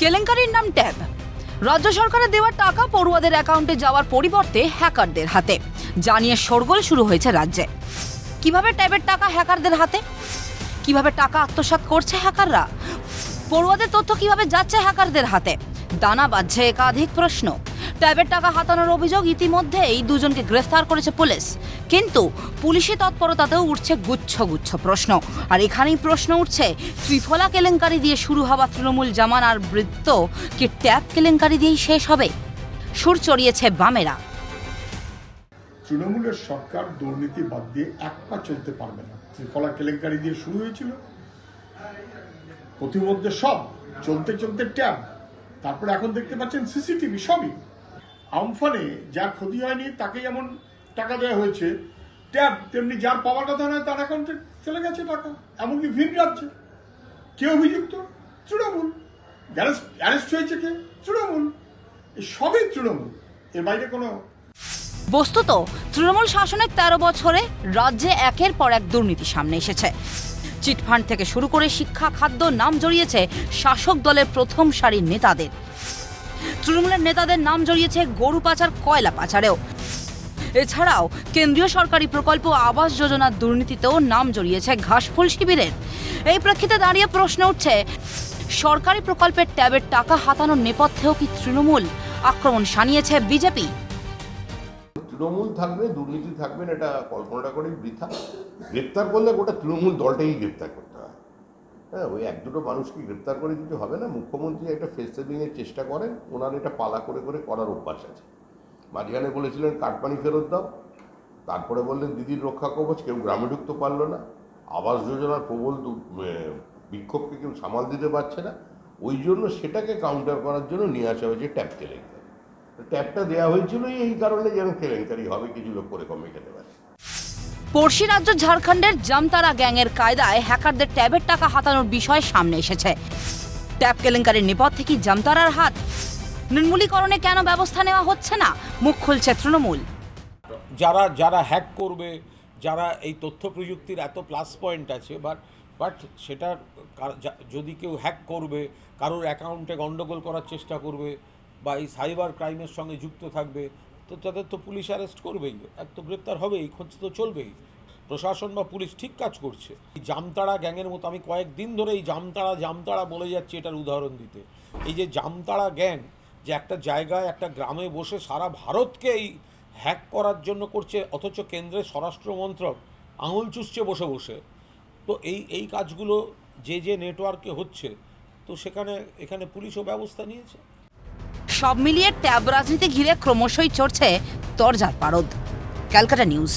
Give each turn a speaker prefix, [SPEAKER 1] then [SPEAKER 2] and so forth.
[SPEAKER 1] কেলেঙ্কারির নাম ট্যাব। রাজ্য সরকারের দেওয়া টাকা পড়ুয়াদের অ্যাকাউন্টে যাওয়ার পরিবর্তে হ্যাকারদের হাতে, জানিয়ে শোরগোল শুরু হয়েছে রাজ্যে। কিভাবে ট্যাবের টাকা হ্যাকারদের হাতে, কিভাবে টাকা আত্মসাৎ করছে হ্যাকাররা, পড়ুয়াদের তথ্য কিভাবে যাচ্ছে হ্যাকারদের হাতে, দানা বাঁধছে একাধিক প্রশ্ন। ট্যাবের টাকা হাতানোর অভিযোগ ইতিমধ্যেই দুজনকে গ্রেফতার করেছে পুলিশ, কিন্তু পুলিশি তৎপরতাতেও উঠছে গুচ্ছ গুচ্ছ প্রশ্ন। আর এখানেই প্রশ্ন উঠছে, ত্রিফলা কেলেঙ্কারি দিয়ে শুরু হওয়া তৃণমূল জামানার বৃত্ত কি ট্যাব কেলেঙ্কারি দিয়েই শেষ হবে? সুর চড়িয়েছে বামেরা।
[SPEAKER 2] তৃণমূলের সরকার দুর্নীতি বাদ দিয়ে এক পা চলতে পারবে না। ত্রিফলা কেলেঙ্কারি দিয়ে শুরু হয়েছিল, প্রতিমধ্যে সব চলতে চলতে ট্যাব, তারপরে এখন দেখতে পাচ্ছেন সিসিটিভি। সবই আমফানে যার ক্ষতি হয়নি তাকে যেমন টাকা দেওয়া হয়েছে, ট্যাব তেমনি যার পাওয়ার কথা নয় তার অ্যাকাউন্টে চলে গেছে টাকা, এমনকি ভিন রাজ্যে। কে অভিযুক্ত? তৃণমূল। অ্যারেস্ট হয়েছে কে? তৃণমূল। এই সবই তৃণমূল, এর বাইরে কোনো।
[SPEAKER 1] বস্তুত তৃণমূল শাসনের 13 বছরে রাজ্যে একের পর এক দুর্নীতি সামনে এসেছে। চিটফান্ড থেকে শুরু করে শিক্ষা, খাদ্য, নাম জড়িয়েছে শাসক দলের প্রথম সারির নেতাদের। তৃণমূলের নেতাদের নাম জড়িয়েছে গরু পাচার, কয়লা পাচারেও। এছাড়াও কেন্দ্রীয় সরকারি প্রকল্প আবাস যোজনার দুর্নীতিতেও নাম জড়িয়েছে ঘাসফুল শিবিরের। এই প্রেক্ষিতে দাঁড়িয়ে প্রশ্ন উঠছে, সরকারি প্রকল্পের ট্যাবের টাকা হাতানোর নেপথ্যেও কি তৃণমূল? আক্রমণ শানিয়েছে বিজেপি।
[SPEAKER 3] তৃণমূল থাকবে, দুর্নীতি থাকবে না, এটা কল্পনাটা করেই বৃথা। গ্রেপ্তার করলে গোটা তৃণমূল দলটাই গ্রেপ্তার করতে হয়। হ্যাঁ, ওই এক দুটো মানুষকে গ্রেপ্তার করে কিছু হবে না। মুখ্যমন্ত্রী একটা ফেস সেভিংয়ের চেষ্টা করেন, ওনার এটা পালা করে করে করার অভ্যাস আছে। মাঝখানে বলেছিলেন কাটমানি ফেরত দাও, তারপরে বললেন দিদির রক্ষা কবচ, কেউ গ্রামে ঢুকতে পারলো না। আবাস যোজনার প্রবল বিক্ষোভকে কেউ সামাল দিতে পারছে না, ওই জন্য সেটাকে কাউন্টার করার জন্য নিয়ে আসা হয়েছে ট্যাব কেলেঙ্কারি। ট্যাবটা দেওয়া হয়েছিল এই কারণে যেন কেলেঙ্কারি হবে, কিছু লোক করে কমে খেতে পারে।
[SPEAKER 1] পড়শি রাজ্য ঝাড়খণ্ডের জামতারা গ্যাংয়ের কায়দায় হ্যাকারদের ট্যাবের টাকা হাতানোর বিষয় সামনে এসেছে। ট্যাব কেলেঙ্কারির নেপথ্যে কি জামতারার হাত? নির্মূলীকরণে কেন ব্যবস্থা নেওয়া হচ্ছে না? মুখ খুলছে তৃণমূল।
[SPEAKER 4] যারা হ্যাক করবে, যারা এই তথ্য প্রযুক্তির এত প্লাস পয়েন্ট আছে, বাট সেটার যদি কেউ হ্যাক করবে, কারোর অ্যাকাউন্টে গণ্ডগোল করার চেষ্টা করবে বা এই সাইবার ক্রাইমের সঙ্গে যুক্ত থাকবে, তো তাদের তো পুলিশ অ্যারেস্ট করবেই, এক তো গ্রেপ্তার হবেই, খোঁজ তো চলবেই। প্রশাসন বা পুলিশ ঠিক কাজ করছে। এই জামতারা গ্যাংয়ের মতো আমি কয়েকদিন ধরে এই জামতারা বলে যাচ্ছি এটার উদাহরণ দিতে। এই যে জামতারা গ্যাং, যে একটা জায়গায় একটা গ্রামে বসে সারা ভারতকে এই হ্যাক করার জন্য করছে, অথচ কেন্দ্রের স্বরাষ্ট্র মন্ত্রক আঙুল চুষছে বসে বসে। তো এই কাজগুলো যে নেটওয়ার্কে হচ্ছে, তো এখানে পুলিশও ব্যবস্থা নিয়েছে।
[SPEAKER 1] সব মিলিয়ে ট্যাব রাজনীতি ঘিরে ক্রমশই চড়ছে তরজার পারদ। ক্যালকাটা নিউজ।